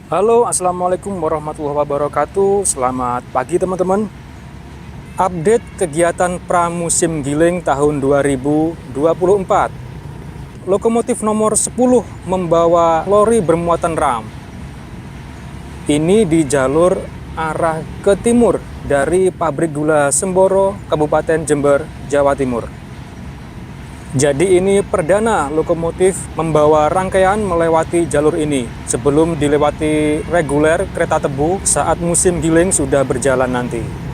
Halo, Assalamualaikum warahmatullahi wabarakatuh. Selamat pagi teman-teman. Update kegiatan pramusim giling tahun 2024. Lokomotif nomor 10 membawa lori bermuatan ram. Ini di jalur arah ke timur dari pabrik gula Semboro, Kabupaten Jember, Jawa Timur. Jadi ini perdana lokomotif membawa rangkaian melewati jalur ini sebelum dilewati reguler kereta tebu saat musim giling sudah berjalan nanti.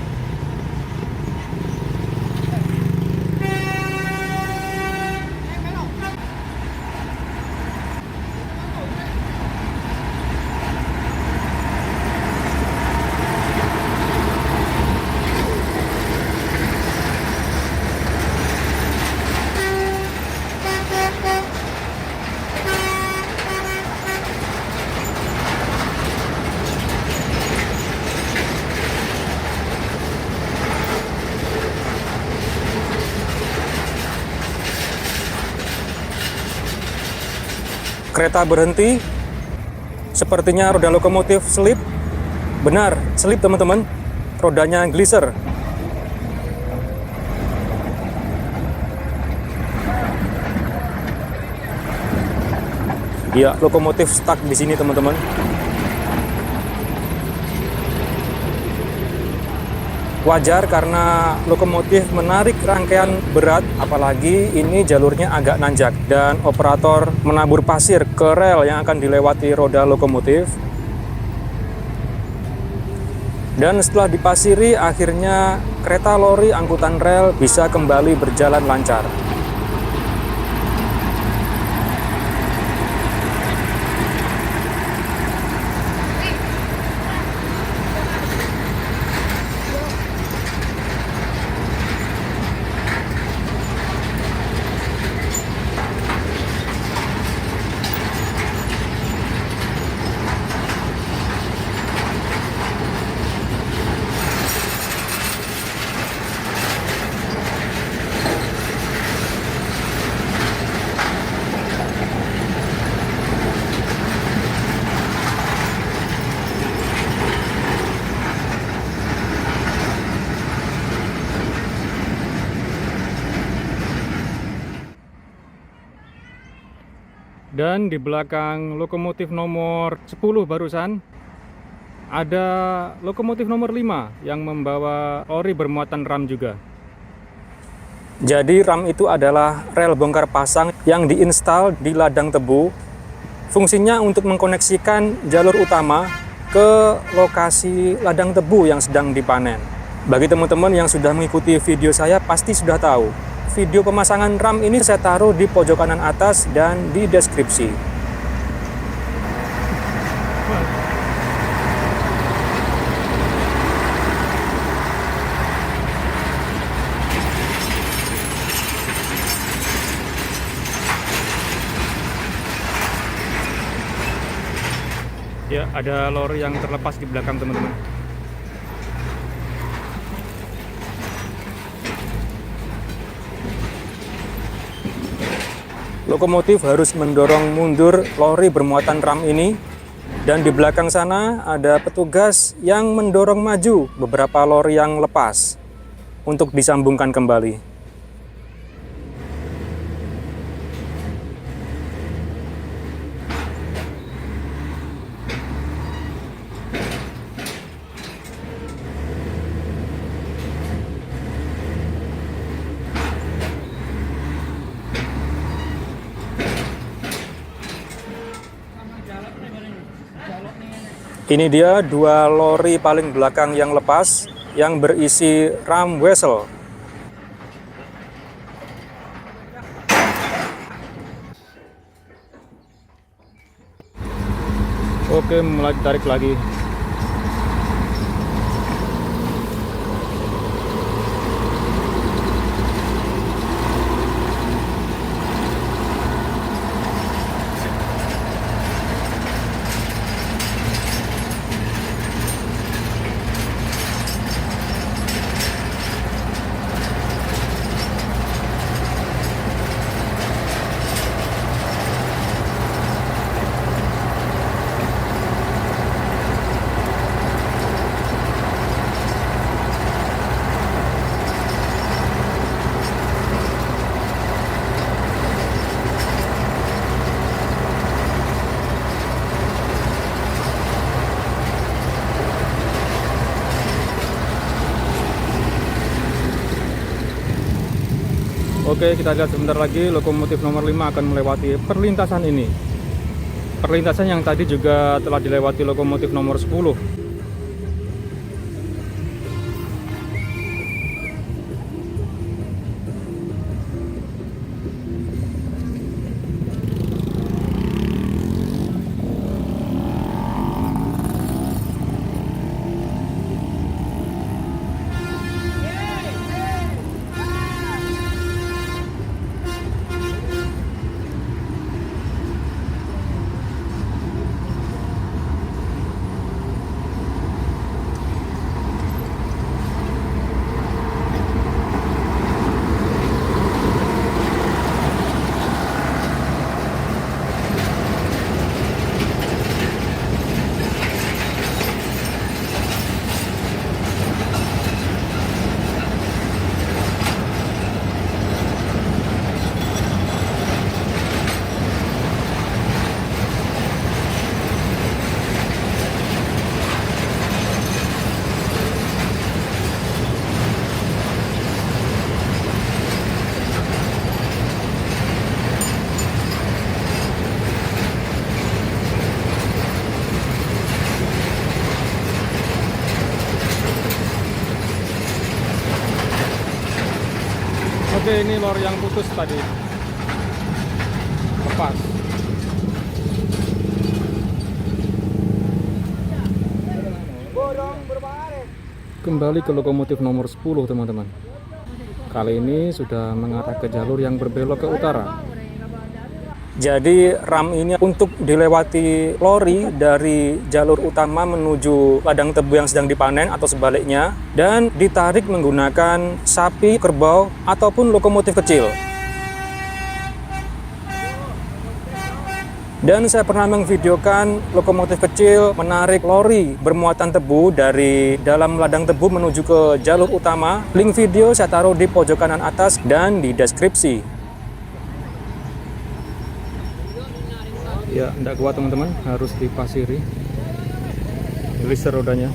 Kereta berhenti, sepertinya roda lokomotif selip. Benar, selip teman-teman. Rodanya gliser. Ya, lokomotif stuck di sini teman-teman. Wajar karena lokomotif menarik rangkaian berat, apalagi ini jalurnya agak nanjak dan operator menabur pasir ke rel yang akan dilewati roda lokomotif. Dan setelah dipasiri, akhirnya kereta lori angkutan rel bisa kembali berjalan lancar. Dan di belakang lokomotif nomor 10 barusan, ada lokomotif nomor 5 yang membawa lori bermuatan ram juga. Jadi ram itu adalah rel bongkar pasang yang diinstal di ladang tebu. Fungsinya untuk mengkoneksikan jalur utama ke lokasi ladang tebu yang sedang dipanen. Bagi teman-teman yang sudah mengikuti video saya pasti sudah tahu. Video pemasangan ram ini saya taruh di pojok kanan atas dan di deskripsi. Ya, ada lori yang terlepas di belakang teman-teman. Lokomotif harus mendorong mundur lori bermuatan ram ini, dan di belakang sana ada petugas yang mendorong maju beberapa lori yang lepas untuk disambungkan kembali. Ini dia dua lori paling belakang yang lepas yang berisi ram wesel. Oke, mulai ditarik lagi. Oke, kita lihat sebentar lagi lokomotif nomor 5 akan melewati perlintasan ini. Perlintasan yang tadi juga telah dilewati lokomotif nomor 10. Oke, ini lor yang putus tadi. Lepas. Kembali ke lokomotif nomor 10, teman-teman. Kali ini sudah mengarah ke jalur yang berbelok ke utara. Jadi ram ini untuk dilewati lori dari jalur utama menuju ladang tebu yang sedang dipanen atau sebaliknya, dan ditarik menggunakan sapi, kerbau, ataupun lokomotif kecil. Dan saya pernah memvideokan lokomotif kecil menarik lori bermuatan tebu dari dalam ladang tebu menuju ke jalur utama. Link video saya taruh di pojok kanan atas dan di deskripsi. Ya, tidak kuat teman-teman, harus dipasiri. Blister rodanya.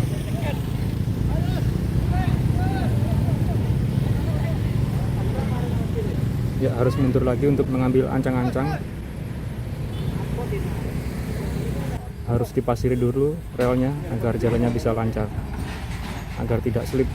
Ya, harus mundur lagi untuk mengambil ancang-ancang. Harus dipasiri dulu relnya agar jalannya bisa lancar, agar tidak slip.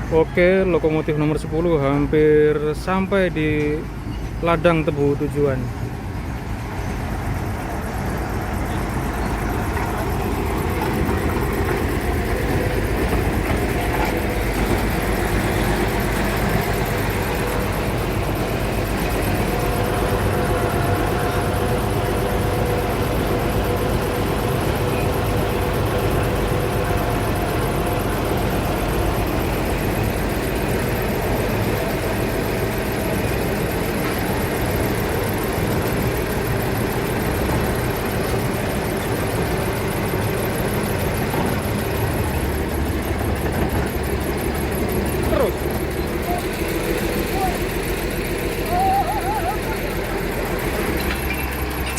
Oke, lokomotif nomor 10 hampir sampai di ladang tebu tujuan.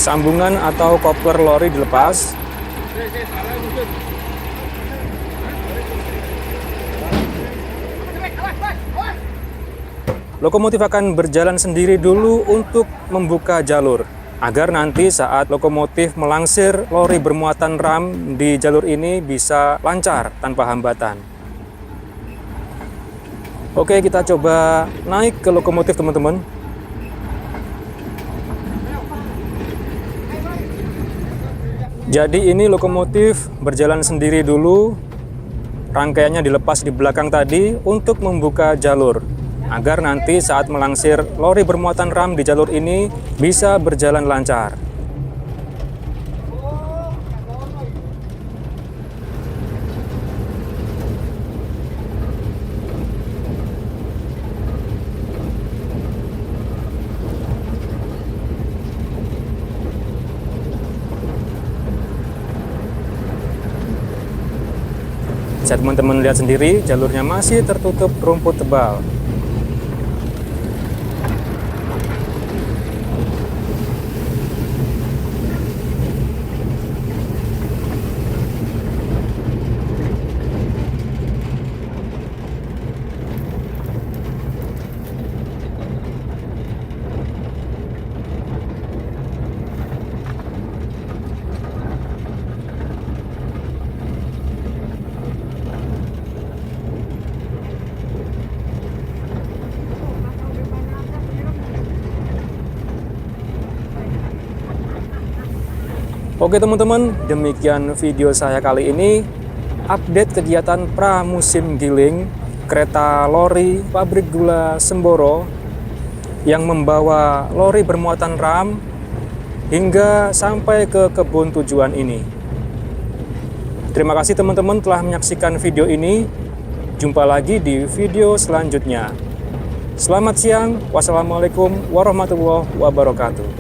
sambungan atau kopler lori dilepas. Lokomotif akan berjalan sendiri dulu untuk membuka jalur, agar nanti saat lokomotif melangsir lori bermuatan ram di jalur ini bisa lancar tanpa hambatan. Oke, kita coba naik ke lokomotif teman-teman. Jadi ini lokomotif berjalan sendiri dulu, rangkaiannya dilepas di belakang tadi untuk membuka jalur, agar nanti saat melangsir lori bermuatan ram di jalur ini bisa berjalan lancar. Bisa teman-teman lihat sendiri, jalurnya masih tertutup rumput tebal. Oke teman-teman, demikian video saya kali ini. Update kegiatan pramusim giling kereta lori pabrik gula Semboro yang membawa lori bermuatan ram hingga sampai ke kebun tujuan ini. Terima kasih teman-teman telah menyaksikan video ini. Jumpa lagi di video selanjutnya. Selamat siang. Wassalamualaikum warahmatullahi wabarakatuh.